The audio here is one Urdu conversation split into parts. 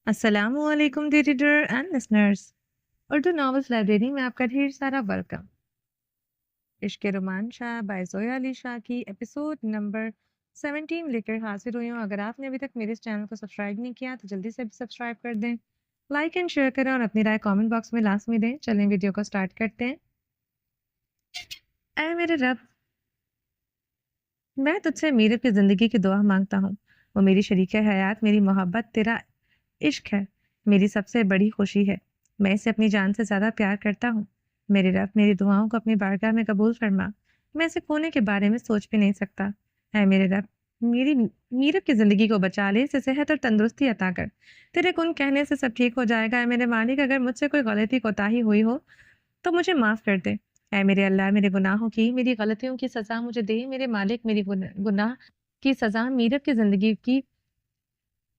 السلام علیکم D reader and listeners, Urdu novels library میں آپ کا ڈھیر سارا ویلکم۔ عشق رومان شاہ بائی زویا علی شاہ کی ایپیسوڈ نمبر 17 لے کر حاضر ہوئی ہوں۔ اگر آپ نے ابھی تک میرے اس چینل کو سبسکرائب نہیں کیا تو جلدی سے سبسکرائب کر دیں، لائک اینڈ شیئر کریں اور اپنی رائے کامنٹ باکس میں لازمی دیں۔ چلیں ویڈیو کو سٹارٹ کرتے ہیں۔ اے میرے رب، میں تجھ سے میرے کی زندگی کی دعا مانگتا ہوں۔ وہ میری شریک حیات، میری محبت، تیرا عشق ہے، میری سب سے بڑی خوشی ہے۔ میں اسے اپنی جان سے زیادہ پیار کرتا ہوں۔ میرے رب، میری دعاؤں کو اپنی بارگاہ میں قبول فرما۔ میں اسے کھونے کے بارے میں سوچ بھی نہیں سکتا۔ اے میرے رب، میری میرب کی زندگی کو بچا لے، اسے صحت اور تندرستی عطا کر۔ تیرے کن کہنے سے سب ٹھیک ہو جائے گا۔ اے میرے مالک، اگر مجھ سے کوئی غلطی کوتاہی ہوئی ہو تو مجھے معاف کر دے۔ اے میرے اللہ، میرے گناہوں کی، میری غلطیوں کی سزا مجھے دے۔ میرے مالک، میری گناہ کی سزا میرب کی زندگی کی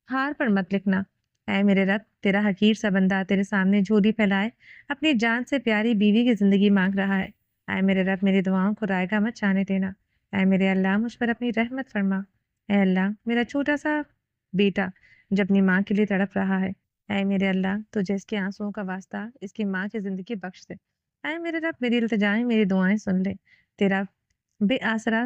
ہار پر مت لکھنا۔ اے میرے رب، تیرا حقیر سا بندہ تیرے سامنے جھولی پھیلائے اپنی جان سے پیاری بیوی کی زندگی مانگ رہا ہے۔ اے میرے رب، میری دعاؤں کو رائے گاہ مت جانے دینا۔ اے میرے اللہ، مجھ پر اپنی رحمت فرما۔ اے اللہ، میرا چھوٹا سا بیٹا جو اپنی ماں کے لیے تڑپ رہا ہے، اے میرے اللہ، تجھے اس کے آنسوؤں کا واسطہ اس کی ماں کی زندگی بخش دے۔ اے میرے رب، میری التجائیں، میری دعائیں سن لے۔ تیرا بے آسرا،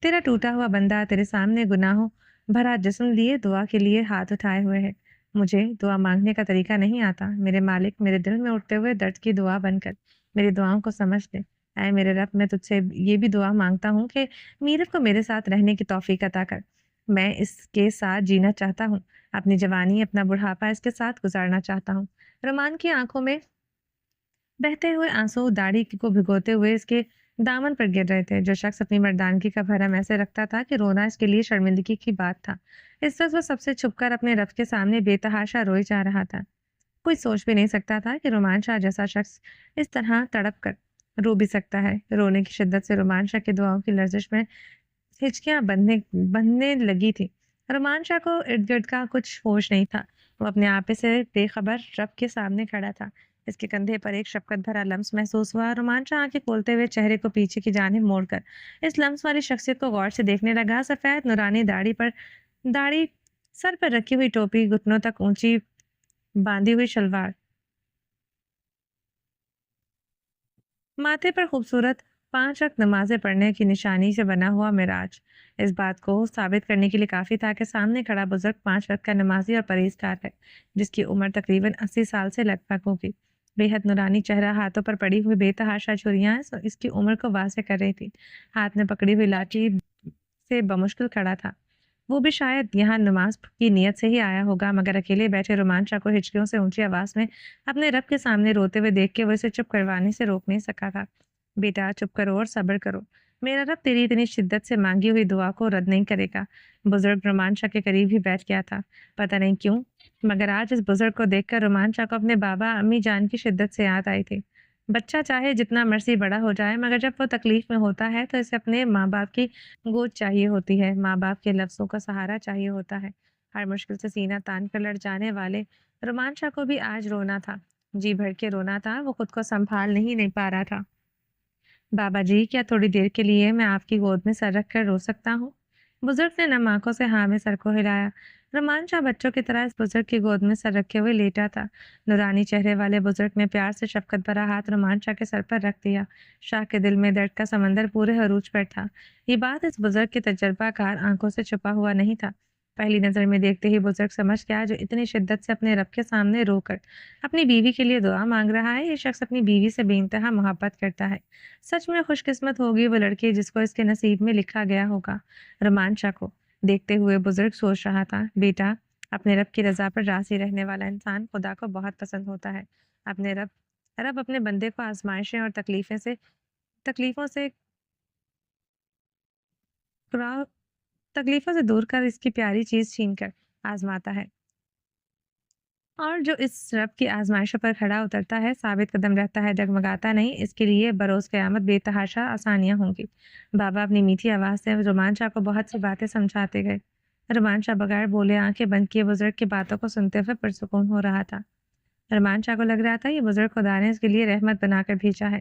تیرا ٹوٹا ہوا بندہ تیرے سامنے گناہوں بھرا جسم لیے دعا کے لیے ہاتھ اٹھائے ہوئے ہے۔ مجھے دعا مانگنے کا طریقہ نہیں آتا۔ میرے مالک، میرے دل میں اٹھتے ہوئے درد کی دعا بن کر میری دعاؤں کو سمجھ لے۔ اے میرے رب، میں تجھ سے یہ بھی دعا مانگتا ہوں کہ میرب کو میرے ساتھ رہنے کی توفیق عطا کر۔ میں اس کے ساتھ جینا چاہتا ہوں، اپنی جوانی، اپنا بڑھاپا اس کے ساتھ گزارنا چاہتا ہوں۔ رومان کی آنکھوں میں بہتے ہوئے آنسو داڑھی کو بھگوتے ہوئے اس کے دامن پر گر رہے تھے۔ جو شخص اپنی مردانگی کا بھرم ایسے رکھتا تھا کہ رونا اس کے لیے شرمندگی کی بات تھا، اس وقت وہ سب سے چھپ کر اپنے رب کے سامنے بے تحاشا روئے جا رہا تھا۔ کوئی سوچ بھی نہیں سکتا تھا کہ رومان شاہ جیسا شخص اس طرح تڑپ کر رو بھی سکتا ہے۔ رونے کی شدت سے رومان شاہ کی دعاؤں کی لرزش میں ہچکیاں بندھنے لگی تھی۔ رومان شاہ کو ارد گرد کا کچھ ہوش نہیں تھا۔ وہ اپنے آپے سے بے خبر رب کے سامنے کھڑا تھا۔ اس کے کندھے پر ایک شفقت بھرا لمس محسوس ہوا۔ رومان شاہ آنکھیں کھولتے ہوئے چہرے کو پیچھے کی جانب موڑ کر اس لمس والی شخصیت کو غور سے دیکھنے لگا۔ سفید نورانی داڑھی، سر پر رکھی ہوئی ٹوپی، گھٹنوں تک اونچی باندھی ہوئی شلوار، ماتھے پر خوبصورت 5 وقت نمازیں پڑھنے کی نشانی سے بنا ہوا معراج، اس بات کو ثابت کرنے کے لیے کافی تھا کہ سامنے کھڑا بزرگ 5 وقت کا نمازی اور پرہیزگار ہے، جس کی عمر تقریباً 80 سال سے لگ بھگ ہوگی۔ بے حد نورانی چہرہ، ہاتھوں پر پڑی ہوئی بے تحاشا چھریاں اس کی عمر کو واضح کر رہی تھی۔ ہاتھ میں پکڑی ہوئی لاٹھی سے بمشکل کھڑا تھا۔ وہ بھی شاید یہاں نماز کی نیت سے ہی آیا ہوگا، مگر اکیلے بیٹھے رومان شاہ کو ہچکیوں سے اونچی آواز میں اپنے رب کے سامنے روتے ہوئے دیکھ کے وہ اسے چپ کروانے سے روک نہیں سکا تھا۔ بیٹا، چپ کرو اور صبر کرو۔ میرا رب تیری اتنی شدت سے مانگی ہوئی دعا کو رد نہیں کرے گا۔ بزرگ رومان شاہ کے قریب ہی بیٹھ گیا تھا۔ پتہ نہیں کیوں، مگر آج اس بزرگ کو دیکھ کر رومان شاہ کو اپنے بابا امی جان کی شدت سے یاد آئی تھی۔ بچہ چاہے جتنا مرضی بڑا ہو جائے، مگر جب وہ تکلیف میں ہوتا ہے تو اسے اپنے ماں باپ کی گود چاہیے ہوتی ہے، ماں باپ کے لفظوں کا سہارا چاہیے ہوتا ہے۔ ہر مشکل سے سینہ تان کر لڑ جانے والے رومان شاہ کو بھی آج رونا تھا، جی بھر کے رونا تھا۔ وہ خود کو سنبھال نہیں پا رہا تھا۔ بابا جی، کیا تھوڑی دیر کے لیے میں آپ کی گود میں سر رکھ کر رو سکتا ہوں؟ بزرگ نے نم آنکھوں سے ہاں میں سر کو ہلایا۔ رومان شاہ بچوں کی طرح اس بزرگ کی گود میں سر رکھے ہوئے لیٹا تھا۔ نورانی چہرے والے بزرگ نے پیار سے شفقت بھرا ہاتھ رومان شاہ کے سر پر رکھ دیا۔ شاہ کے دل میں درد کا سمندر پورے عروج پر تھا۔ یہ بات اس بزرگ کی تجربہ کار آنکھوں سے چھپا ہوا نہیں تھا۔ پہلی نظر میں دیکھتے ہی بزرگ سمجھ گیا، جو اتنی شدت سے اپنے رب کے سامنے رو کر اپنی بیوی کے لیے دعا مانگ رہا ہے، یہ شخص اپنی بیوی سے بے انتہا محبت کرتا ہے۔ سچ میں خوش قسمت ہوگی وہ لڑکی جس کو اس کے نصیب میں لکھا گیا ہوگا۔ رومان شاہ کو دیکھتے ہوئے بزرگ سوچ رہا تھا، بیٹا، اپنے رب کی رضا پر راضی رہنے والا انسان خدا کو بہت پسند ہوتا ہے۔ اپنے رب اپنے بندے کو آزمائشیں اور تکلیفوں سے دور کر اس کی پیاری چیز چھین کر آزماتا ہے، اور جو اس رب کی آزمائشوں پر کھڑا اترتا ہے، ثابت قدم رہتا ہے، ڈگمگاتا نہیں، اس کے لیے بروز قیامت بے تحاشا آسانیاں ہوں گی۔ بابا اپنی میٹھی آواز سے رومان شاہ کو بہت سی باتیں سمجھاتے گئے۔ رومان شاہ بغیر بولے آنکھیں بند کیے بزرگ کی باتوں کو سنتے ہوئے پرسکون ہو رہا تھا۔ رومان شاہ کو لگ رہا تھا یہ بزرگ خدا نے اس کے لیے رحمت بنا کر بھیجا ہے۔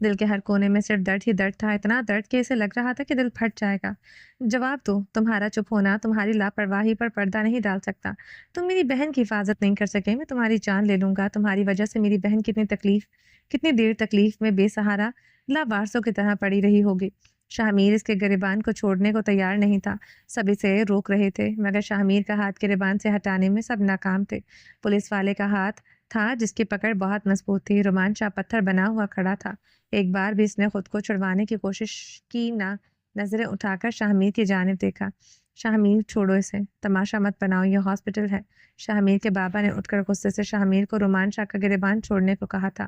دل کے ہر کونے میں صرف درد ہی درد تھا، اتنا درد کہ اسے لگ رہا تھا کہ دل پھٹ جائے گا۔ جواب دو، تمہارا چپ ہونا تمہاری لاپرواہی پر پردہ نہیں ڈال سکتا۔ تم میری بہن کی حفاظت نہیں کر سکے، میں تمہاری جان لے لوں گا۔ تمہاری وجہ سے میری بہن کتنی دیر تکلیف میں بے سہارا لاوارثوں کی طرح پڑی رہی ہوگی۔ شاہمیر اس کے گریبان کو چھوڑنے کو تیار نہیں تھا، سب اسے روک رہے تھے، مگر شاہمیر کا ہاتھ گریبان سے ہٹانے میں سب ناکام تھے۔ پولیس والے کا ہاتھ تھا جس کی پکڑ بہت مضبوط تھی، رومان شاہ پتھر بنا ہوا کھڑا تھا۔ ایک بار بھی اس نے خود کو چھڑوانے کی کوشش کی نہ، نظریں اٹھا کر شاہمیر کی جانب دیکھا۔ شاہمیر چھوڑو اسے، تماشا مت بناؤ، یہ ہاسپٹل ہے۔ شاہمیر کے بابا نے اٹھ کر غصے سے شاہمیر کو رومان شاہ کا گریبان چھوڑنے کو کہا تھا۔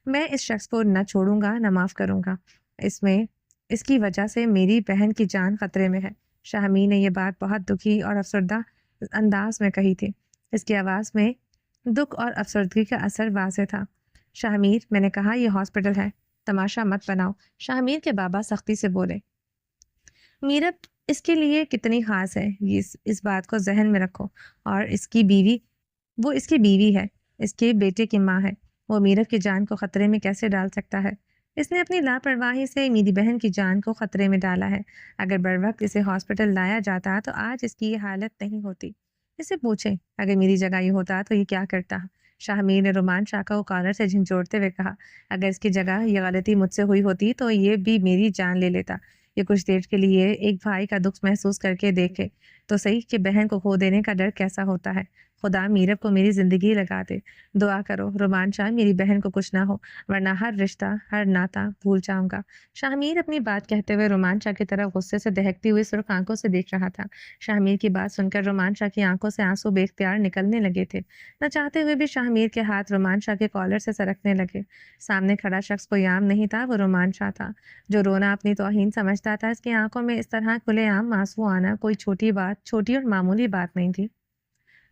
میں اس شخص کو نہ چھوڑوں گا نہ معاف کروں گا، اس کی وجہ سے میری بہن کی جان خطرے میں ہے۔ شاہمیر نے یہ بات بہت دکھی اور افسردہ انداز میں کہی تھی، اس کی آواز میں دکھ اور افسردگی کا اثر واضح تھا۔ شاہمیر، میں نے کہا یہ ہاسپٹل ہے، تماشا مت بناؤ، شاہمیر کے بابا سختی سے بولے۔ میرب اس کے لیے کتنی خاص ہے، اس بات کو ذہن میں رکھو، اور وہ اس کی بیوی ہے، اس کے بیٹے کی ماں ہے، وہ میرب کی جان کو خطرے میں کیسے ڈال سکتا ہے؟ اس نے اپنی لاپرواہی سے میری بہن کی جان کو خطرے میں ڈالا ہے۔ اگر بروقت اسے ہاسپٹل لایا جاتا تو آج اس کی یہ حالت نہیں ہوتی۔ اسے پوچھیں اگر میری جگہ یہ ہوتا تو یہ کیا کرتا۔ شاہمیر نے رومان شاہ کو کالر سے جھنجھوڑتے ہوئے کہا، اگر اس کی جگہ یہ غلطی مجھ سے ہوئی ہوتی تو یہ بھی میری جان لے لیتا۔ یہ کچھ دیر کے لیے ایک بھائی کا دکھ محسوس کر کے دیکھے تو صحیح کہ بہن کو کھو دینے کا ڈر کیسا ہوتا ہے۔ خدا میرب کو میری زندگی لگا دے، دعا کرو رومان شاہ میری بہن کو کچھ نہ ہو، ورنہ ہر رشتہ ہر ناتا بھول جاؤں گا۔ شاہمیر اپنی بات کہتے ہوئے رومان شاہ کی طرف غصے سے دہکتی ہوئی سرخ آنکھوں سے دیکھ رہا تھا۔ شاہمیر کی بات سن کر رومان شاہ کی آنکھوں سے آنسو بے اختیار نکلنے لگے تھے۔ نہ چاہتے ہوئے بھی شاہمیر کے ہاتھ رومان شاہ کے کالر سے سرکنے لگے۔ سامنے کھڑا شخص کوئی عام نہیں تھا، وہ رومان شاہ تھا، جو رونا اپنی توہین سمجھتا تھا۔ اس کی آنکھوں میں اس طرح کھلے عام آنسو آنا کوئی چھوٹی اور معمولی بات نہیں تھی۔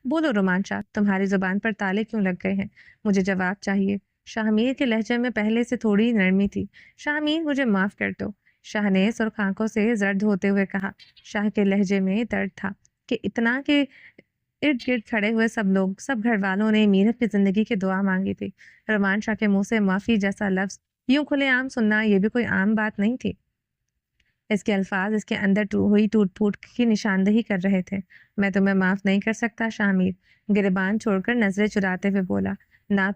بولو رومان شاہ، تمہاری زبان پر تالے کیوں لگ گئے ہیں؟ مجھے جواب چاہیے۔ شاہمیر کے لہجے میں پہلے سے تھوڑی نرمی تھی۔ شاہمیر، مجھے معاف کر دو، شاہ نے سرخ آنکھوں سے زرد ہوتے ہوئے کہا۔ شاہ کے لہجے میں درد تھا کہ اتنا کہ ارد گرد کھڑے ہوئے سب گھر والوں نے میرب کی زندگی کی دعا مانگی تھی۔ رومان شاہ کے منہ سے معافی جیسا لفظ یوں کھلے عام سننا یہ بھی کوئی عام بات نہیں تھی۔ اس کے الفاظ اس کے اندر ہوئی ٹوٹ پھوٹ کی نشاندہی کر رہے تھے۔ میں تمہیں معاف نہیں کر سکتا شاہمیر، گریبان چھوڑ کر نظریں چراتے ہوئے بولا۔ نہ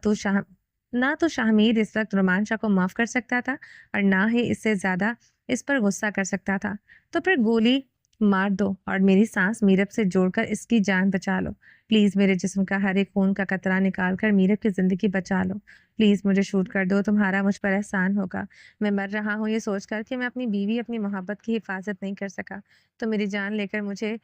تو شاہمیر اس وقت رومان شاہ کو معاف کر سکتا تھا اور نہ ہی اس سے زیادہ اس پر غصہ کر سکتا تھا۔ تو پھر گولی مار دو اور میری سانس میرب سے جوڑ کر اس کی جان بچا لو۔ پلیز میرے جسم کا ہر ایک خون کا قطرہ نکال کر میرب کی زندگی بچا لو۔ پلیز مجھے شوٹ کر دو، تمہارا مجھ پر احسان ہوگا۔ میں مر رہا ہوں یہ سوچ کر کہ میں اپنی بیوی اپنی محبت کی حفاظت نہیں کر سکا، تو میری جان لے کر مجھے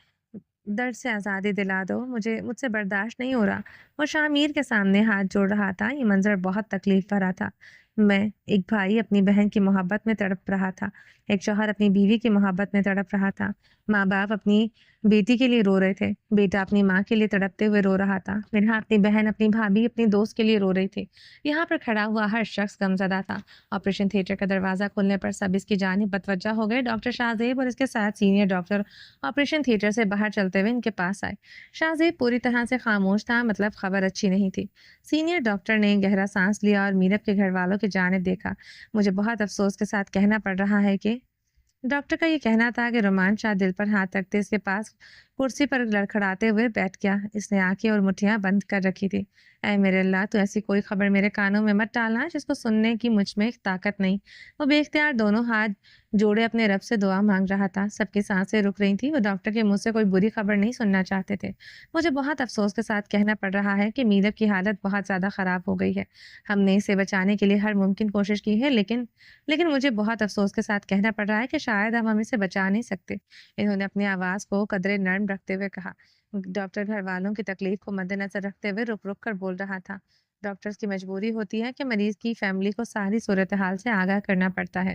درد سے آزادی دلا دو، مجھ سے برداشت نہیں ہو رہا۔ وہ شاہمیر کے سامنے ہاتھ جوڑ رہا تھا، یہ منظر بہت تکلیف بھرا تھا۔ میں ایک بھائی اپنی بہن کی محبت میں تڑپ رہا تھا، ایک شوہر اپنی بیوی کی محبت میں تڑپ رہا تھا، ماں باپ اپنی بیٹی کے لیے رو رہے تھے، بیٹا اپنی ماں کے لیے تڑپتے ہوئے رو رہا تھا، میرا اپنی بہن اپنی بھابھی اپنی دوست کے لیے رو رہی تھی۔ یہاں پر کھڑا ہوا ہر شخص غمزدہ تھا۔ آپریشن تھیٹر کا دروازہ کھلنے پر سب اس کی جانب متوجہ ہو گئے۔ ڈاکٹر شاہ زیب اور اس کے ساتھ سینئر ڈاکٹر آپریشن تھیٹر سے باہر چلتے ہوئے ان کے پاس آئے۔ شاہ زیب پوری طرح سے خاموش تھا، مطلب خبر اچھی نہیں تھی۔ سینئر ڈاکٹر نے گہرا سانس لیا اور میرب کے گھر والوں کی جانب دیکھا۔ مجھے بہت افسوس کے ساتھ کہنا پڑ رہا ہے کہ ڈاکٹر کا یہ کہنا تھا کہ رومان شاہ دل پر ہاتھ رکھتے اس کے پاس کرسی پر لڑکھڑاتے ہوئے بیٹھ گیا۔ اس نے آنکھیں اور مٹھیاں بند کر رکھی تھی۔ اے میرے اللہ، تو ایسی کوئی خبر میرے کانوں میں مت ڈالنا جس کو سننے کی مجھ میں طاقت نہیں۔ وہ بے اختیار دونوں ہاتھ جوڑے اپنے رب سے دعا مانگ رہا تھا۔ سب کی سانسیں رک رہی تھیں، وہ ڈاکٹر کے منہ سے کوئی بری خبر نہیں سننا چاہتے تھے۔ مجھے بہت افسوس کے ساتھ کہنا پڑ رہا ہے کہ میرب کی حالت بہت زیادہ خراب ہو گئی ہے۔ ہم نے اسے بچانے کے لیے ہر ممکن کوشش کی ہے، لیکن مجھے بہت افسوس کے ساتھ کہنا پڑ رہا ہے کہ شاید ہم اسے بچا نہیں سکتے۔ انہوں نے اپنی آواز کو قدرے نرم رکھتے ہوئے کہا۔ ڈاکٹر گھر والوں کی تکلیف کو مد نظر رکھتے ہوئے رک رک کر بول رہا تھا۔ ڈاکٹرز کی مجبوری ہوتی ہے کہ مریض کی فیملی کو ساری صورتحال سے آگاہ کرنا پڑتا ہے۔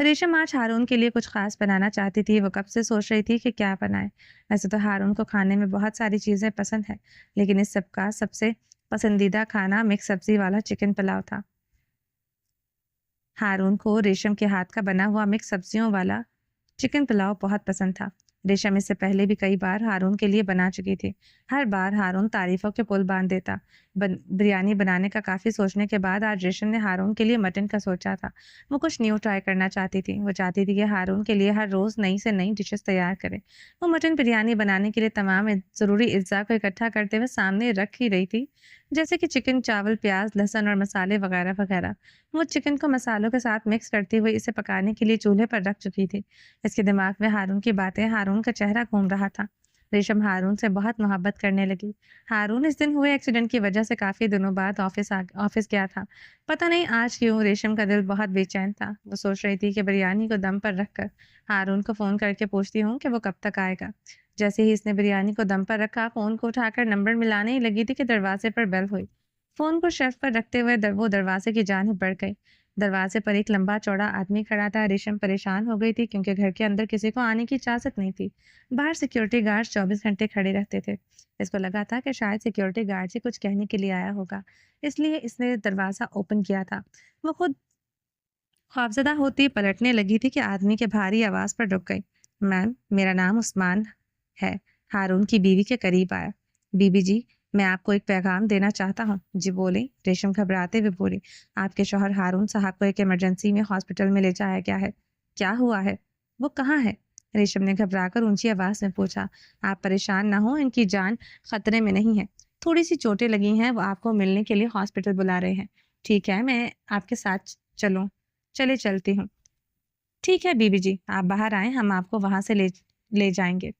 ریشم آج ہارون کے لیے کچھ خاص بنانا چاہتی تھی. وہ کب سے سوچ رہی تھی کہ کیا بنائے. ویسے تو ہارون کو کھانے میں بہت ساری چیزیں پسند ہیں، لیکن اس سب کا سب سے پسندیدہ کھانا مکس سبزی والا چکن پلاؤ تھا. ہارون کو ریشم کے ہاتھ کا بنا ہوا مکس سبزیوں والا چکن پلاؤ بہت پسند تھا. ریشم اس سے پہلے بھی کئی بار ہارون کے لیے بنا چکی تھی. ہر بار ہارون تعریفوں کے پل باندھ دیتا. بریانی بنانے کا کافی سوچنے کے بعد آج ریشم نے ہارون کے لیے مٹن کا سوچا تھا. وہ کچھ نیو ٹرائی کرنا چاہتی تھی. وہ چاہتی تھی کہ ہارون کے لیے ہر روز نئی سے نئی ڈشز تیار کرے. وہ مٹن بریانی بنانے کے لیے تمام ضروری اجزاء کو اکٹھا کرتے ہوئے سامنے رکھ ہی رہی تھی، جیسے کہ چکن، چاول، پیاز، لہسن اور مسالے وغیرہ وغیرہ. وہ چکن کو مسالوں کے ساتھ مکس کرتے ہوئے اسے پکانے کے لیے چولہے پر رکھ چکی تھی. اس کے دماغ میں ہارون کی باتیں، ہارون کا چہرہ گھوم رہا تھا. ریشم ہارون سے بہت محبت کرنے لگی. ہارون اس دن ہوئے ایکسیڈنٹ کی وجہ سے کافی دنوں بعد آفس گیا تھا. پتہ نہیں آج کیوں ریشم کا دل بہت بے چین تھا. وہ سوچ رہی تھی کہ بریانی کو دم پر رکھ کر ہارون کو فون کر کے پوچھتی ہوں کہ وہ کب تک آئے گا. جیسے ہی اس نے بریانی کو دم پر رکھا، فون کو اٹھا کر نمبر ملانے ہی لگی تھی کہ دروازے پر بیل ہوئی. فون کو شیلف پر رکھتے ہوئے وہ دروازے کی جانب بڑھ گئی. دروازے پر ایک لمبا چوڑا آدمی کھڑا تھا. ریشم پریشان ہو گئی تھی کیونکہ گھر کے اندر کسی کو آنے کی اجازت نہیں تھی. باہر سیکیورٹی گارڈ 24 گھنٹے کھڑے رہتے تھے. اس کو لگا تھا کہ شاید سیکیورٹی گارڈ سے کچھ کہنے کے لیے آیا ہوگا، اس لیے اس نے دروازہ اوپن کیا تھا. وہ خود خوفزدہ ہوتی پلٹنے لگی تھی کہ آدمی کے بھاری آواز پر رک گئی. میم، میرا نام عثمان ہے. ہارون کی بیوی کے قریب آیا. بی بی جی، میں آپ کو ایک پیغام دینا چاہتا ہوں. جی بولیں. ریشم گھبراتے ہوئے بولی. آپ کے شوہر ہارون صاحب کو ایک ایمرجنسی میں ہاسپٹل میں لے جایا گیا ہے. کیا ہوا ہے؟ وہ کہاں ہے؟ ریشم نے گھبرا کر اونچی آواز میں پوچھا. آپ پریشان نہ ہوں، ان کی جان خطرے میں نہیں ہے. تھوڑی سی چوٹیں لگی ہیں. وہ آپ کو ملنے کے لیے ہاسپٹل بلا رہے ہیں. ٹھیک ہے، میں آپ کے ساتھ چلتی ہوں. ٹھیک ہے بی بی جی، آپ باہر آئیں، ہم آپ کو وہاں سے لے جائیں گے.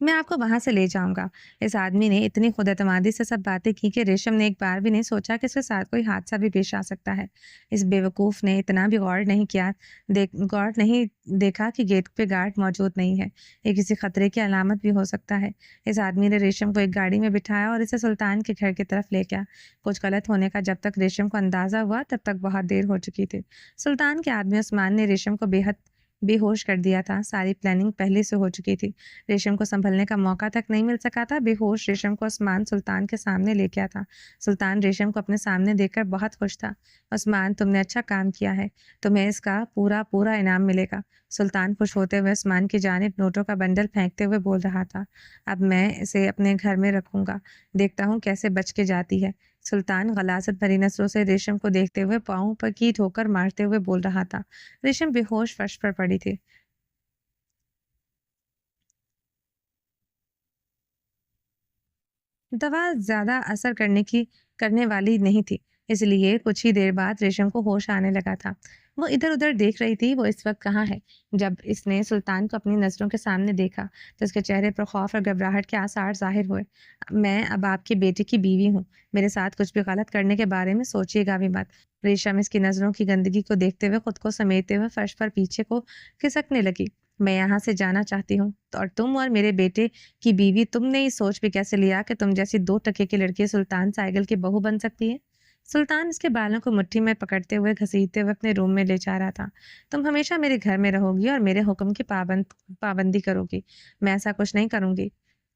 میں آپ کو وہاں سے لے جاؤں گا. اس آدمی نے اتنی خود اعتمادی سے سب باتیں کی کہ ریشم نے ایک بار بھی نہیں سوچا کہ اس کے ساتھ کوئی حادثہ بھی پیش آ سکتا ہے. اس بیوقوف نے اتنا بھی غور نہیں دیکھا کہ گیٹ پہ گارڈ موجود نہیں ہے. یہ کسی خطرے کی علامت بھی ہو سکتا ہے. اس آدمی نے ریشم کو ایک گاڑی میں بٹھایا اور اسے سلطان کے گھر کی طرف لے گیا. کچھ غلط ہونے کا جب تک ریشم کو اندازہ ہوا تب تک بہت دیر ہو چکی تھی. سلطان کے آدمی عثمان نے ریشم کو بے ہوش کر دیا تھا. ساری پلاننگ پہلے سے ہو چکی تھی. ریشم کو سنبھلنے کا موقع تک نہیں مل سکا تھا. بے ہوش ریشم کو عثمان سلطان کے سامنے لے گیا تھا. سلطان ریشم کو اپنے سامنے دیکھ کر بہت خوش تھا. عثمان، تم نے اچھا کام کیا ہے، تمہیں اس کا پورا انعام ملے گا. سلطان خوش ہوتے ہوئے عثمان کی جانب نوٹوں کا بنڈل پھینکتے ہوئے بول رہا تھا. اب میں اسے اپنے گھر میں رکھوں گا، دیکھتا ہوں کیسے بچ کے جاتی ہے. سلطان غلاظت بھری نظروں سے ریشم کو دیکھتے ہوئے پاؤں پر کی ٹھوکر مارتے ہوئے بول رہا تھا. ریشم بے ہوش فرش پر پڑی تھی. دوا زیادہ اثر کرنے والی نہیں تھی، اس لیے کچھ ہی دیر بعد ریشم کو ہوش آنے لگا تھا. وہ ادھر ادھر دیکھ رہی تھی وہ اس وقت کہاں ہے. جب اس نے سلطان کو اپنی نظروں کے سامنے دیکھا تو اس کے چہرے پر خوف اور گھبراہٹ کے آثار ظاہر ہوئے. میں اب آپ کے بیٹے کی بیوی ہوں، میرے ساتھ کچھ بھی غلط کرنے کے بارے میں سوچیے گا بھی مت. ریشم اس کی نظروں کی گندگی کو دیکھتے ہوئے خود کو سمیٹتے ہوئے فرش پر پیچھے کو کھسکنے لگی. میں یہاں سے جانا چاہتی ہوں، اور تم اور میرے بیٹے کی بیوی، تم نے یہ سوچ بھی کیسے لیا کہ تم جیسی 2 ٹکے کی لڑکی سلطان سائگل کی بہو بن سکتی ہے؟ سلطان اس کے بالوں کو مٹھی میں پکڑتے ہوئے گھسیٹتے ہوئے اپنے روم میں لے جا رہا تھا. تم ہمیشہ میرے گھر میں رہو گی اور میرے حکم کی پابندی کرو گی. میں ایسا کچھ نہیں کروں گی.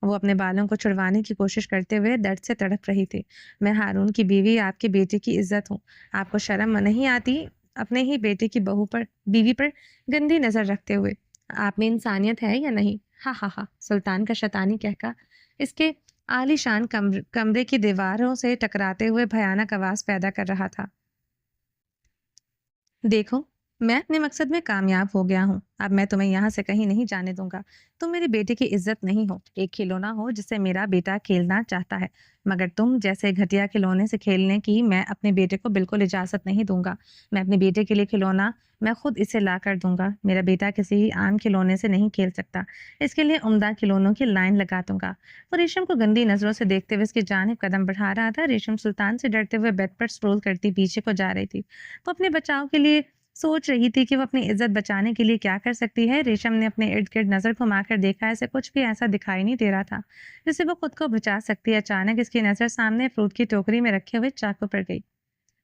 وہ اپنے بالوں کو چھڑوانے کی کوشش کرتے ہوئے درد سے تڑپ رہی تھی. میں ہارون کی بیوی، آپ کے بیٹے کی عزت ہوں. آپ کو شرم نہیں آتی اپنے ہی بیٹے کی بیوی پر گندی نظر رکھتے ہوئے؟ آپ میں انسانیت ہے یا نہیں؟ ہاں ہاں ہاں. سلطان کا شیطانی کہکا اس کے عالی شان کمرے کی دیواروں سے ٹکراتے ہوئے بھیانک آواز پیدا کر رہا تھا. دیکھو، میں اپنے مقصد میں کامیاب ہو گیا ہوں. اب میں تمہیں یہاں سے کہیں نہیں جانے دوں گا. تم میرے بیٹے کی عزت نہیں ہو، ایک کھلونا ہو جس سے میرا بیٹا کھیلنا چاہتا ہے، مگر تم جیسے گھٹیا کھلونے سے کھیلنے کی میں اپنے بیٹے کو بالکل اجازت نہیں دوں گا. میں اپنے بیٹے کے لیے کھلونا میں خود اسے لا کر دوں گا. میرا بیٹا کسی عام کھلونے سے نہیں کھیل سکتا. اس کے لیے عمدہ کھلونوں کی لائن لگا دوں گا. وہ ریشم کو گندی نظروں سے دیکھتے ہوئے اس کی جانب قدم بڑھا رہا تھا. ریشم سلطان سے ڈرتے ہوئے بیڈ پر سٹرول کرتی پیچھے کو جا رہی تھی. وہ اپنے بچاؤ کے لیے سوچ رہی تھی کہ وہ اپنی عزت بچانے کے لیے کیا کر سکتی ہے. ریشم نے اپنے ارد گرد نظر گھما کر دیکھا. اسے کچھ بھی ایسا دکھائی نہیں دے رہا تھا جس سے وہ خود کو بچا سکتی. اچانک اس کی نظر سامنے فروٹ کی ٹوکری میں رکھے ہوئے چاقو پر گئی.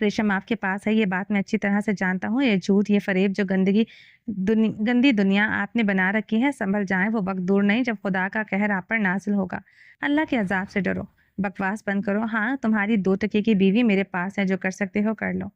ریشم آپ کے پاس ہے، یہ بات میں اچھی طرح سے جانتا ہوں۔ یہ جھوٹ، یہ فریب، جو گندی دنیا آپ نے بنا رکھی ہے، سنبھل جائیں، وہ وقت دور نہیں جب خدا کا قہر آپ پر نازل ہوگا۔ اللہ کے عذاب سے ڈرو، بکواس بند کرو۔ ہاں، تمہاری 2 ٹکے کی بیوی میرے پاس ہے، جو کر سکتے ہو کر لو۔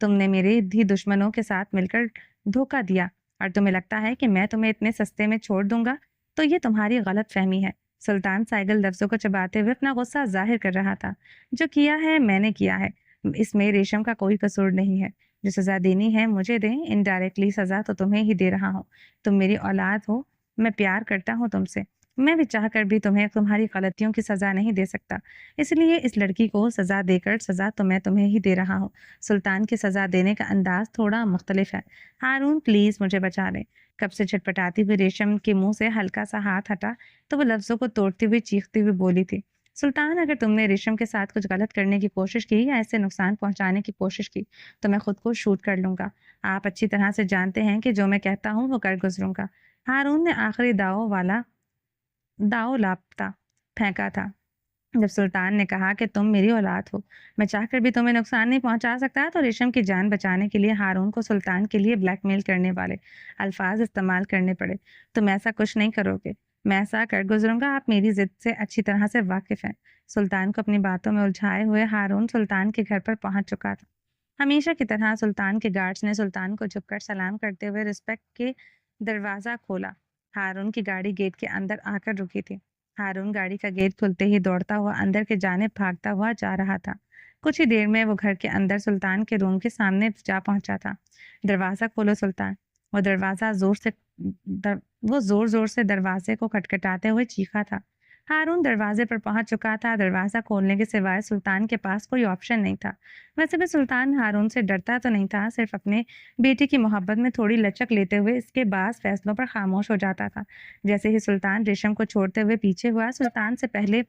تم نے میرے بھی دشمنوں کے ساتھ مل کر دھوکہ دیا، اور تمہیں لگتا ہے کہ میں تمہیں اتنے سستے میں چھوڑ دوں گا؟ تو یہ تمہاری غلط فہمی ہے۔ سلطان سائیگل لفظوں کو چباتے ہوئے اپنا غصہ ظاہر کر رہا تھا۔ جو کیا ہے میں نے کیا ہے، اس میں ریشم کا کوئی قصور نہیں ہے۔ جو سزا دینی ہے مجھے دیں، انڈائریکٹلی سزا تو تمہیں ہی دے رہا ہوں۔ تم میری اولاد ہو، میں پیار کرتا ہوں تم سے، میں بھی چاہ کر بھی تمہیں تمہاری غلطیوں کی سزا نہیں دے سکتا، اس لیے اس لڑکی کو سزا دے کر سزا تو میں تمہیں ہی دے رہا ہوں۔ سلطان کی سزا دینے کا انداز تھوڑا مختلف ہے۔ ہارون پلیز مجھے بچا لیں۔ کب سے چھٹپٹاتی ہوئی ریشم کے منہ سے ہلکا سا ہاتھ ہٹا تو وہ لفظوں کو توڑتی ہوئی چیختی ہوئی بولی تھی، سلطان اگر تم نے ریشم کے ساتھ کچھ غلط کرنے کی کوشش کی یا اسے نقصان پہنچانے کی کوشش کی تو میں خود کو شوٹ کر لوں گا۔ آپ اچھی طرح سے جانتے ہیں کہ جو میں کہتا ہوں وہ کر گزروں گا۔ ہارون نے آخری داؤ لاپتا پھینکا تھا جب سلطان نے کہا کہ تم میری اولاد ہو، میں چاہ کر بھی تمہیں نقصان نہیں پہنچا سکتا، تو ریشم کی جان بچانے کے لیے ہارون کو سلطان کے لیے بلیک میل کرنے والے الفاظ استعمال کرنے پڑے۔ تم ایسا کچھ نہیں کرو گے، میں ایسا کر گزروں گا۔ آپ میری ضد سے اچھی طرح سے واقف ہیں۔ سلطان کو اپنی باتوں میں الجھائے ہوئے ہارون سلطان کے گھر پر پہنچ چکا تھا۔ ہمیشہ کی طرح سلطان کے گارڈز نے سلطان کو جھک کر سلام کرتے ہوئے رسپیکٹ کے دروازہ کھولا۔ ہارون کی گاڑی گیٹ کے اندر آ کر رکی تھی۔ ہارون گاڑی کا گیٹ کھلتے ہی دوڑتا ہوا اندر کے جانب بھاگتا ہوا جا رہا تھا۔ کچھ ہی دیر میں وہ گھر کے اندر سلطان کے روم کے سامنے جا پہنچا تھا۔ دروازہ کھولو سلطان، وہ زور زور سے دروازے کو کھٹکھٹاتے ہوئے چیخا تھا۔ ہارون دروازے پر پہنچ چکا تھا۔ دروازہ کھولنے کے سوائے سلطان کے پاس کوئی آپشن نہیں تھا۔ ویسے بھی سلطان ہارون سے ڈرتا تو نہیں تھا، صرف اپنے بیٹی کی محبت میں تھوڑی لچک لیتے ہوئے اس کے بعض فیصلوں پر خاموش ہو جاتا تھا۔ جیسے ہی سلطان ریشم کو چھوڑتے ہوئے پیچھے ہوا، سلطان سے پہلے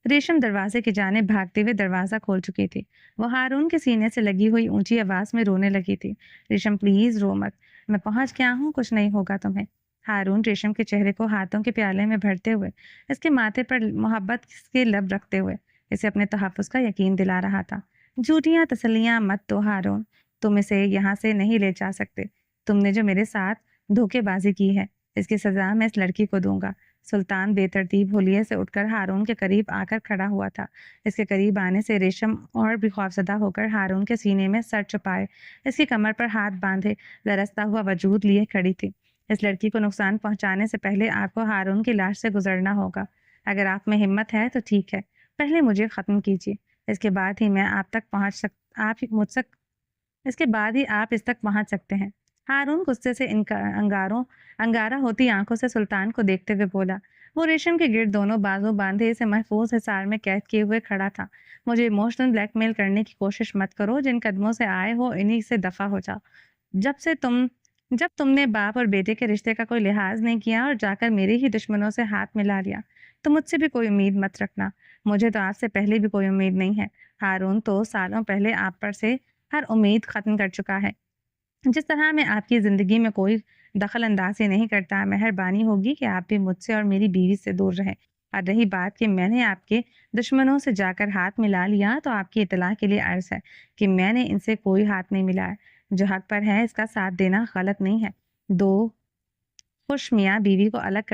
ریشم دروازے کی جانب بھاگتے ہوئے دروازہ کھول چکی تھی۔ وہ ہارون کے سینے سے لگی ہوئی اونچی آواز میں رونے لگی تھی، ریشم پلیز رو مت، میں پہنچ گیا ہوں، کچھ نہیں ہوگا تمہیں۔ ہارون ریشم کے چہرے کو ہاتھوں کے پیالے میں بھرتے ہوئے، اس کے ماتھے پر محبت کے لب رکھتے ہوئے اسے اپنے تحفظ کا یقین دلا رہا تھا۔ جھوٹیاں تسلیاں مت دو ہارون، تم اسے یہاں سے نہیں لے جا سکتے۔ تم نے جو میرے ساتھ دھوکے بازی کی ہے، اس کی سزا میں اس لڑکی کو دوں گا۔ سلطان بے ترتیب ہولیے سے اٹھ کر ہارون کے قریب آ کر کھڑا ہوا تھا۔ اس کے قریب آنے سے ریشم اور بھی خوفزدہ ہو کر ہارون کے سینے میں سر چھپائے، اس کی کمر پر ہاتھ باندھے لرزتا ہوا وجود لیے کھڑی تھی۔ اس لڑکی کو نقصان پہنچانے سے پہلے آپ کو ہارون کی لاش سے گزرنا ہوگا۔ اگر آپ میں ہمت ہے تو ٹھیک ہے، پہلے مجھے ختم کیجیے، اس کے بعد ہی میں آپ تک اس کے بعد ہی آپ اس تک پہنچ سکتے ہیں۔ ہارون غصے سے انگارہ ہوتی آنکھوں سے سلطان کو دیکھتے ہوئے بولا۔ وہ ریشم کے گرد دونوں بازو باندھے اسے محفوظ حصار میں قید کیے ہوئے کھڑا تھا۔ مجھے ایموشنل بلیک میل کرنے کی کوشش مت کرو، جن قدموں سے آئے ہو انہی سے دفع ہو جاؤ۔ جب تم نے باپ اور بیٹے کے رشتے کا کوئی لحاظ نہیں کیا اور جا کر میرے ہی دشمنوں سے ہاتھ ملا لیا، تو مجھ سے بھی کوئی امید مت رکھنا۔ مجھے تو آپ سے پہلے بھی کوئی امید نہیں ہے۔ ہارون تو سالوں پہلے آپ پر سے ہر امید ختم کر چکا ہے۔ جس طرح میں آپ کی زندگی میں کوئی دخل اندازی نہیں کرتا، مہربانی ہوگی کہ آپ بھی مجھ سے اور میری بیوی سے دور رہیں۔ اور رہی بات کہ میں نے آپ کے دشمنوں سے جا کر ہاتھ ملا لیا، تو آپ کی اطلاع کے لیے عرض ہے کہ میں نے ان سے کوئی ہاتھ نہیں ملایا۔ جو حق پر ہے اس کا ساتھ دینا غلط نہیں ہے۔ 2 خوش میاں بیوی کو الگ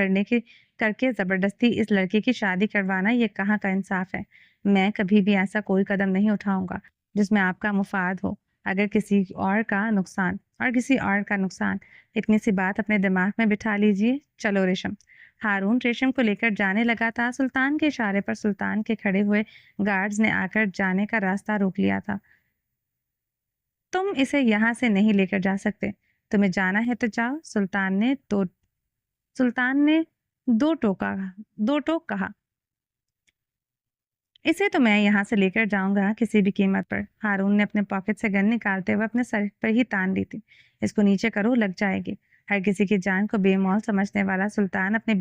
کر کے زبردستی اس لڑکے کی شادی کروانا، یہ کہاں کا انصاف ہے؟ میں کبھی بھی ایسا کوئی قدم نہیں اٹھاؤں گا جس میں آپ کا مفاد ہو، اگر کسی اور کا نقصان۔ اتنی سی بات اپنے دماغ میں بٹھا لیجئے۔ چلو ریشم۔ ہارون ریشم کو لے کر جانے لگا تھا۔ سلطان کے اشارے پر سلطان کے کھڑے ہوئے گارڈز نے آ کر جانے کا راستہ روک لیا تھا۔ تم اسے یہاں سے نہیں لے کر جا سکتے، تمہیں جانا ہے تو جاؤ، سلطان نے دو ٹوک کہا۔ اسے تو میں یہاں سے لے کر جاؤں گا کسی بھی قیمت پر۔ ہارون نے اپنے پاکٹ سے گن نکالتے ہوئے اپنے سر پر ہی تان لی تھی۔ اس کو نیچے کرو، لگ جائے گی۔ ہر کسی کی جان کو بے مول سمجھنے والا سلطان اپنے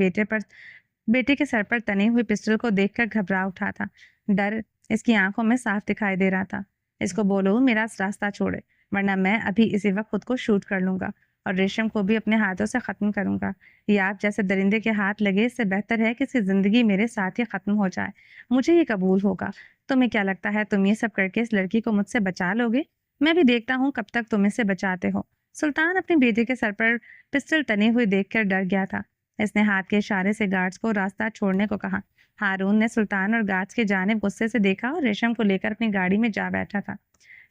بیٹے کے سر پر تنی ہوئی پسٹل کو دیکھ کر گھبرا اٹھا تھا۔ ڈر اس کی آنکھوں میں صاف دکھائی دے رہا تھا۔ اس کو بولو میرا راستہ چھوڑے، ورنہ میں ابھی اسی وقت خود کو شوٹ کر لوں گا اور ریشم کو بھی اپنے ہاتھوں سے ختم کروں گا۔ یہ آپ جیسے درندے کے ہاتھ لگے، اس سے بہتر ہے کہ اس کی زندگی میرے ساتھ ہی ختم ہو جائے۔ مجھے یہ قبول ہوگا۔ تمہیں کیا لگتا ہے تم یہ سب کر کے اس لڑکی کو مجھ سے بچا لو گے؟ میں بھی دیکھتا ہوں کب تک تم اسے بچاتے ہو۔ سلطان اپنی بیٹی کے سر پر پسٹل تنی ہوئی دیکھ کر ڈر گیا تھا۔ اس نے ہاتھ کے اشارے سے گارڈز کو راستہ چھوڑنے کو کہا۔ ہارون نے سلطان اور گارڈز کی جانب غصے سے دیکھا اور ریشم کو لے کر اپنی گاڑی میں جا بیٹھا تھا۔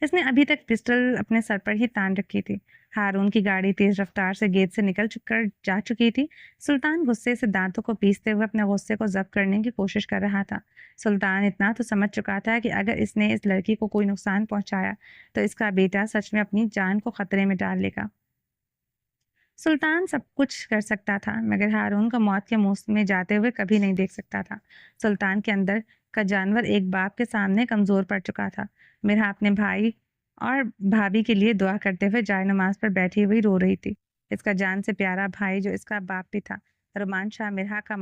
اس نے ابھی تک پسٹل اپنے سر پر ہی تان رکھی تھی۔ ہارون کی گاڑی تیز رفتار سے گیٹ سے نکل کر جا چکی تھی۔ سلطان غصے سے دانتوں کو پیستے ہوئے اپنے غصے کو ضبط کرنے کی کوشش کر رہا تھا۔ سلطان اتنا تو سمجھ چکا تھا کہ اگر اس نے اس لڑکی کو کوئی نقصان پہنچایا تو اس کا بیٹا سچ میں اپنی جان کو خطرے میں ڈال لے گا۔ سلطان سب کچھ کر سکتا تھا مگر ہارون کو موت کے منہ میں جاتے ہوئے کبھی نہیں دیکھ سکتا تھا۔ سلطان کے اندر کا جانور ایک باپ کے سامنے کمزور پڑ چکا تھا۔ میرا اپنے بھائی اور بھابھی کے لیے دعا کرتے ہوئے جائے نماز پر بیٹھی ہوئی رو رہی تھی۔ اس کا جان سے پیارا بھائی جو اس کا باپ بھی تھا، رومان شاہ مرہا کا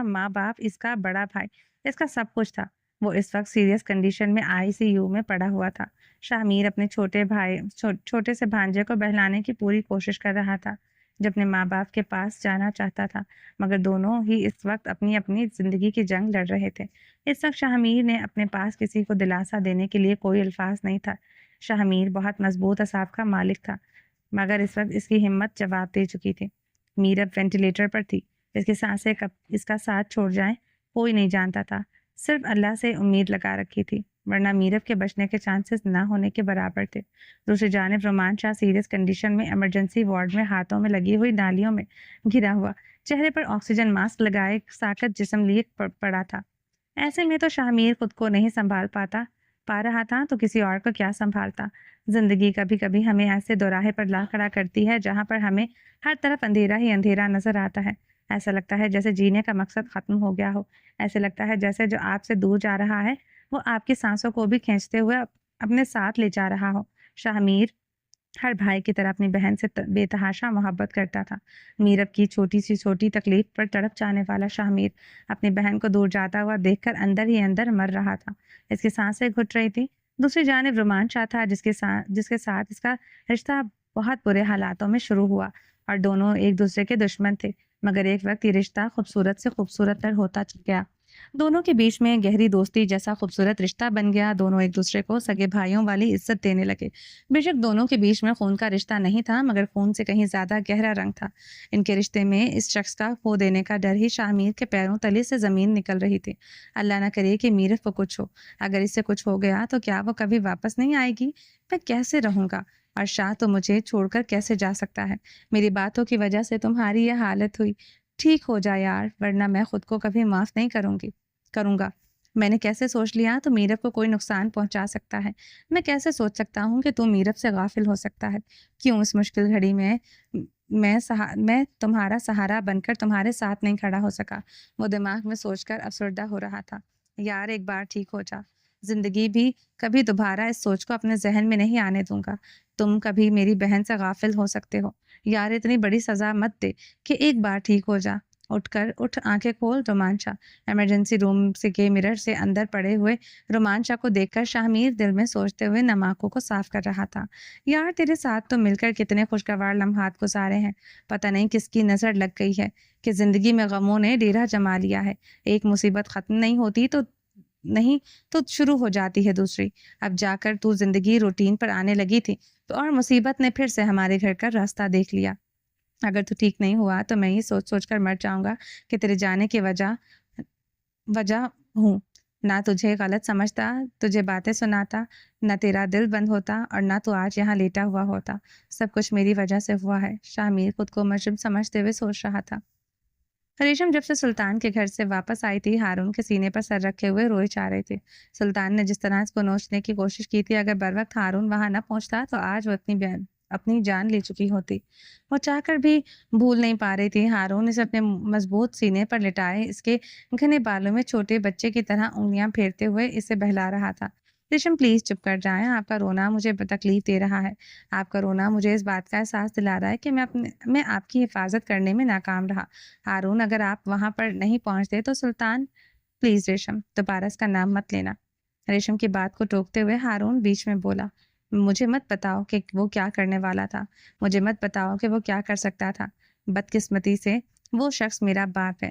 ماں باپ، اس کا بڑا بھائی، اس کا سب کچھ تھا، وہ اس وقت سیریس کنڈیشن میں ICU میں پڑا ہوا تھا۔ شاہ میر اپنے چھوٹے سے بھانجے کو بہلانے کی پوری کوشش کر رہا تھا جو اپنے ماں باپ کے پاس جانا چاہتا تھا، مگر دونوں ہی اس وقت اپنی اپنی زندگی کی جنگ لڑ رہے تھے۔ اس وقت شاہ میر نے اپنے پاس کسی کو دلاسا دینے کے لیے کوئی الفاظ نہیں تھا۔ شاہ میر بہت مضبوط اعصاب کا مالک تھا مگر اس وقت اس کی ہمت جواب دے چکی تھی۔ میر اب وینٹیلیٹر پر تھی۔ اس کی سانسیں کب اس کا ساتھ چھوڑ جائیں کوئی نہیں جانتا تھا، صرف اللہ سے امید لگا رکھی تھی، ورنہ میرب کے بچنے کے چانسز نہ ہونے کے برابر تھے۔ دوسری جانب رومان شاہ سیریس کنڈیشن میں ایمرجنسی وارڈ میں ہاتھوں میں لگی ہوئی نالیوں میں گھرا ہوا، چہرے پر آکسیجن ماسک لگائے ساکت جسم لیے پڑا تھا۔ ایسے میں تو شاہ میر خود کو نہیں سنبھال پا رہا تھا تو کسی اور کو کیا سنبھالتا۔ زندگی کبھی کبھی ہمیں ایسے دوراہے پر لا کھڑا کرتی ہے جہاں پر ہمیں ہر طرف اندھیرا ہی اندھیرا نظر آتا ہے۔ ایسا لگتا ہے جیسے جینے کا مقصد ختم ہو گیا ہو۔ ایسے لگتا ہے جیسے جو آپ سے دور جا رہا ہے وہ آپ کی سانسوں کو بھی کھینچتے ہوئے اپنے ساتھ لے جا رہا ہو۔ شاہ میر ہر بھائی کی طرح اپنی بہن سے بے تحاشا محبت کرتا تھا۔ میرب کی چھوٹی سی چھوٹی تکلیف پر تڑپ جانے والا شاہ میر اپنی بہن کو دور جاتا ہوا دیکھ کر اندر ہی اندر مر رہا تھا۔ اس کی سانسیں گھٹ رہی تھی۔ دوسری جانب رومان شاہ تھا جس کے ساتھ اس کا رشتہ بہت برے حالاتوں میں شروع ہوا اور دونوں ایک دوسرے کے دشمن تھے، مگر ایک وقت یہ رشتہ خوبصورت سے خوبصورت تر ہوتا گیا۔ دونوں کے بیچ میں گہری دوستی جیسا خوبصورت رشتہ بن گیا۔ دونوں ایک دوسرے کو سگے بھائیوں والی عزت دینے لگے۔ بے شک دونوں کے بیچ میں خون کا رشتہ نہیں تھا مگر خون سے کہیں زیادہ گہرا رنگ تھا۔ ان کے رشتے میں اس شخص کا کھو دینے کا ڈر ہی شاہ میر کے پیروں تلے سے زمین نکل رہی تھی۔ اللہ نہ کرے کہ میرف کو کچھ ہو، اگر اس سے کچھ ہو گیا تو کیا وہ کبھی واپس نہیں آئے گی؟ میں کیسے رہوں گا؟ اور شاہ تو مجھے چھوڑ کر کیسے جا سکتا ہے؟ میری باتوں کی وجہ سے تمہاری یہ حالت ہوئی۔ ٹھیک ہو جا یار، ورنہ میں خود کو کبھی معاف نہیں کروں گا۔ میں نے کیسے سوچ لیا تو میرب کو کوئی نقصان پہنچا سکتا ہے؟ میں کیسے سوچ سکتا ہوں کہ تم میرب سے غافل ہو سکتا ہے؟ کیوں اس مشکل گھڑی میں تمہارا سہارا بن کر تمہارے ساتھ نہیں کھڑا ہو سکا؟ وہ دماغ میں سوچ کر افسردہ ہو رہا تھا۔ یار ایک بار ٹھیک ہو جا، زندگی بھی کبھی دوبارہ اس سوچ کو اپنے ذہن میں نہیں آنے دوں گا۔ تم کبھی میری بہن سے غافل ہو سکتے ہو۔ یار اتنی بڑی سزا مت دے کہ ایک بار ٹھیک ہو جا۔ اٹھ آنکھیں کھول رومان شاہ۔ ایمرجنسی روم سے کے مرر سے اندر پڑے ہوئے رومان شاہ کو دیکھ کر شاہ میر دل میں سوچتے ہوئے نم آنکھوں کو صاف کر رہا تھا۔ یار تیرے ساتھ تو مل کر کتنے خوشگوار لمحات گزارے ہیں، پتہ نہیں کس کی نظر لگ گئی ہے کہ زندگی میں غموں نے ڈیرا جما لیا ہے۔ ایک مصیبت ختم نہیں تو شروع ہو جاتی ہے دوسری۔ اب جا کر تو زندگی روٹین پر آنے لگی تھی تو اور مصیبت نے پھر سے ہمارے گھر کا راستہ دیکھ لیا۔ اگر تو ٹھیک نہیں ہوا تو میں یہ سوچ کر مر جاؤں گا کہ تیرے جانے کی وجہ ہوں۔ نہ تجھے غلط سمجھتا، تجھے باتیں سناتا، نہ تیرا دل بند ہوتا اور نہ تو آج یہاں لیٹا ہوا ہوتا۔ سب کچھ میری وجہ سے ہوا ہے۔ شاہ میر خود کو مجرم سمجھتے ہوئے سوچ رہا تھا۔ ریشم جب سے سلطان کے گھر سے واپس آئی تھی ہارون کے سینے پر سر رکھے ہوئے روئے چاہ رہے تھے۔ سلطان نے جس طرح اس کو نوچنے کی کوشش کی تھی، اگر بر وقت ہارون وہاں نہ پہنچتا تو آج وہ اپنی جان لے چکی ہوتی۔ وہ چاہ کر بھی بھول نہیں پا رہی تھی۔ ہارون اسے اپنے مضبوط سینے پر لٹائے اس کے گھنے بالوں میں چھوٹے بچے کی طرح انگلیاں پھیرتے ہوئے اسے بہلا رہا تھا۔ ریشم پلیز چپ کر جائیں، آپ کا رونا مجھے تکلیف دے رہا ہے۔ آپ کا رونا مجھے اس بات کا احساس دلا رہا ہے کہ میں آپ کی حفاظت کرنے میں ناکام رہا۔ ہارون اگر آپ وہاں پر نہیں پہنچتے تو سلطان… پلیز ریشم دوبارہ اس کا نام مت لینا۔ ریشم کی بات کو ٹوکتے ہوئے ہارون بیچ میں بولا، مجھے مت بتاؤ کہ وہ کیا کرنے والا تھا، مجھے مت بتاؤ کہ وہ کیا کر سکتا تھا۔ بدقسمتی سے وہ شخص میرا باپ ہے۔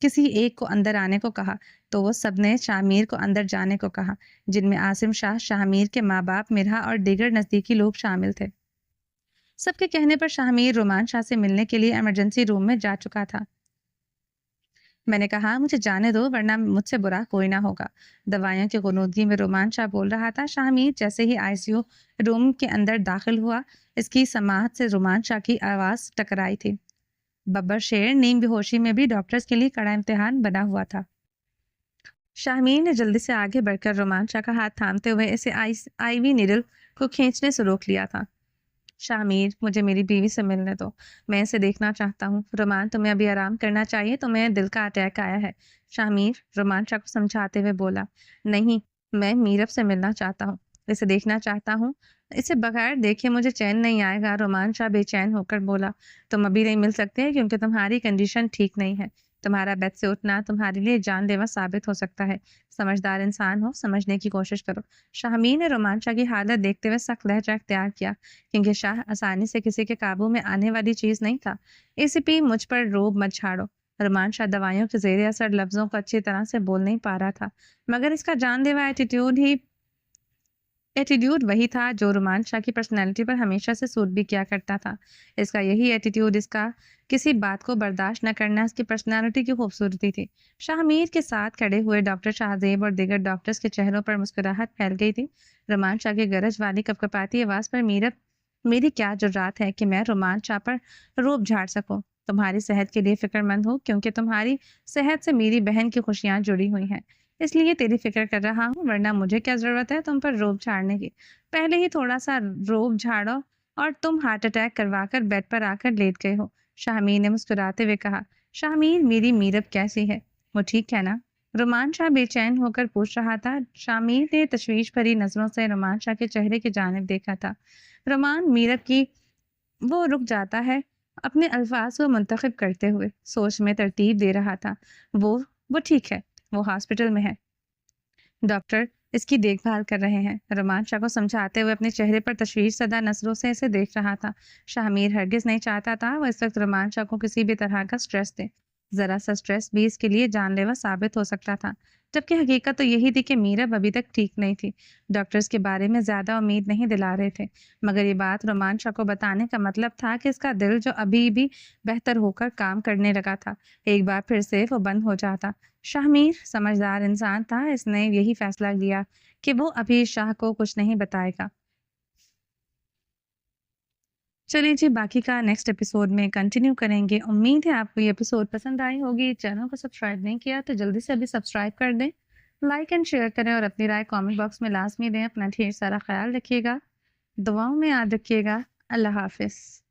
کسی ایک کو اندر آنے کو کہا تو وہ سب نے شاہ میر کو اندر جانے کو کہا، جن میں عاصم شاہ، شاہ میر کے ماں باپ، مرہا اور دیگر نزدیکی لوگ شامل تھے۔ سب کے کہنے پر شاہ میر رومان شاہ سے ملنے کے لیے ایمرجنسی روم میں جا چکا تھا۔ میں نے کہا مجھے جانے دو ورنہ مجھ سے برا کوئی نہ ہوگا۔ دوائیوں کی غنودگی میں رومان شاہ بول رہا تھا۔ شاہ میر جیسے ہی ICU روم کے اندر داخل ہوا، اس کی سماعت سے رومان شاہ کی آواز ٹکرائی تھی۔ ببر شیر نیم بے ہوشی میں بھی ڈاکٹرز کے لیے کڑا امتحان بنا ہوا تھا۔ شاہ میر نے جلدی سے آگے بڑھ کر رومان شاہ کا ہاتھ تھامتے ہوئے اسے IV نیڈل کو کھینچنے سے روک لیا تھا۔ شاہ میر مجھے میری بیوی سے ملنے دو، میں اسے دیکھنا چاہتا ہوں۔ رومان تمہیں ابھی آرام کرنا چاہیے، تمہیں دل کا اٹیک آیا ہے۔ شاہ میر رومان شاہ کو سمجھاتے ہوئے بولا، نہیں میں میرب سے ملنا چاہتا ہوں، اسے دیکھنا چاہتا ہوں، اسے بغیر دیکھے مجھے چین نہیں آئے گا۔ رومان شاہ بے چین ہو کر بولا، تم ابھی نہیں مل سکتے کیونکہ تمہاری کنڈیشن ٹھیک نہیں ہے، تمہارا بیڈ سے اٹھنا تمہارے لیے جان لیوا ثابت ہو سکتا ہے۔ سمجھدار انسان ہو، سمجھنے کی کوشش کرو۔ شاہ میر نے رومان شاہ کی حالت دیکھتے ہوئے سخت لہجہ اختیار کیا، کیونکہ شاہ آسانی سے کسی کے قابو میں آنے والی چیز نہیں تھا۔ ACP مجھ پر روب مت جھاڑو۔ رومان شاہ دوائیوں کے زیر اثر لفظوں کو اچھی طرح سے بول نہیں پا رہا تھا، مگر اس کا جان لیوا ایٹیٹیوڈ وہی تھا جو رومان شاہ کی پرسنالٹی پر ہمیشہ سے سوٹ بھی کیا کرتا تھا۔ اس کا یہی ایٹیٹیوڈ، اس کا کسی بات کو برداشت نہ کرنا، اس کی پرسنالٹی کی خوبصورتی تھی۔ شاہ میر کے ساتھ کھڑے ہوئے ڈاکٹر شاہزیب اور دیگر ڈاکٹرز کے چہروں پر مسکراہٹ پھیل گئی تھی۔ رومان شاہ کی گرج والی کپکپاتی آواز پر میری کیا جرات ہے کہ میں رومان شاہ پر روب جھاڑ سکوں؟ تمہاری صحت کے لیے فکر مند ہوں، کیونکہ تمہاری صحت سے میری بہن کی خوشیاں جڑی ہوئی ہیں، اس لیے تیری فکر کر رہا ہوں، ورنہ مجھے کیا ضرورت ہے تم پر روب جھاڑنے کی؟ پہلے ہی تھوڑا سا روب جھاڑو اور تم ہارٹ اٹیک کروا کر بیڈ پر آ کر لیٹ گئے ہو۔ شاہ میر نے مسکراتے ہوئے کہا۔ شاہ میر میری میرب کیسی ہے؟ وہ ٹھیک ہے نا؟ رومان شاہ بے چین ہو کر پوچھ رہا تھا۔ شاہ میر نے تشویش بھری نظروں سے رومان شاہ کے چہرے کی جانب دیکھا تھا۔ رومان میرب کی وہ رک جاتا ہے، اپنے الفاظ کو منتخب کرتے ہوئے سوچ میں ترتیب دے رہا تھا۔ وہ ٹھیک ہے، وہ ہاسپٹل میں ہے، ڈاکٹر اس کی دیکھ بھال کر رہے ہیں۔ رومان شاہ کو سمجھاتے ہوئے اپنے چہرے پر تشویش زدہ نظروں سے اسے دیکھ رہا تھا۔ شاہ میر ہرگز نہیں چاہتا تھا وہ اس وقت رومان شاہ کو کسی بھی طرح کا سٹریس دے، ذرا سا سٹریس بھی اس کے لیے جان لیوا ثابت ہو سکتا تھا، جبکہ حقیقت تو یہی تھی کہ میرب ابھی تک ٹھیک نہیں تھی۔ ڈاکٹرز کے بارے میں زیادہ امید نہیں دلا رہے تھے، مگر یہ بات رومان شاہ کو بتانے کا مطلب تھا کہ اس کا دل جو ابھی بھی بہتر ہو کر کام کرنے لگا تھا، ایک بار پھر سے وہ بند ہو جاتا۔ شاہ میر سمجھدار انسان تھا، اس نے یہی فیصلہ لیا کہ وہ ابھی شاہ کو کچھ نہیں بتائے گا۔ چلیے جی، باقی کا نیکسٹ ایپیسوڈ میں کنٹینیو کریں گے۔ امید ہے آپ کو یہ ایپیسوڈ پسند آئی ہوگی۔ چینل کو سبسکرائب نہیں کیا تو جلدی سے ابھی سبسکرائب کر دیں، لائک اینڈ شیئر کریں اور اپنی رائے کامنٹ باکس میں لازمی دیں۔ اپنا ڈھیر سارا خیال رکھیے گا، دعاؤں میں یاد رکھیے گا۔ اللہ حافظ۔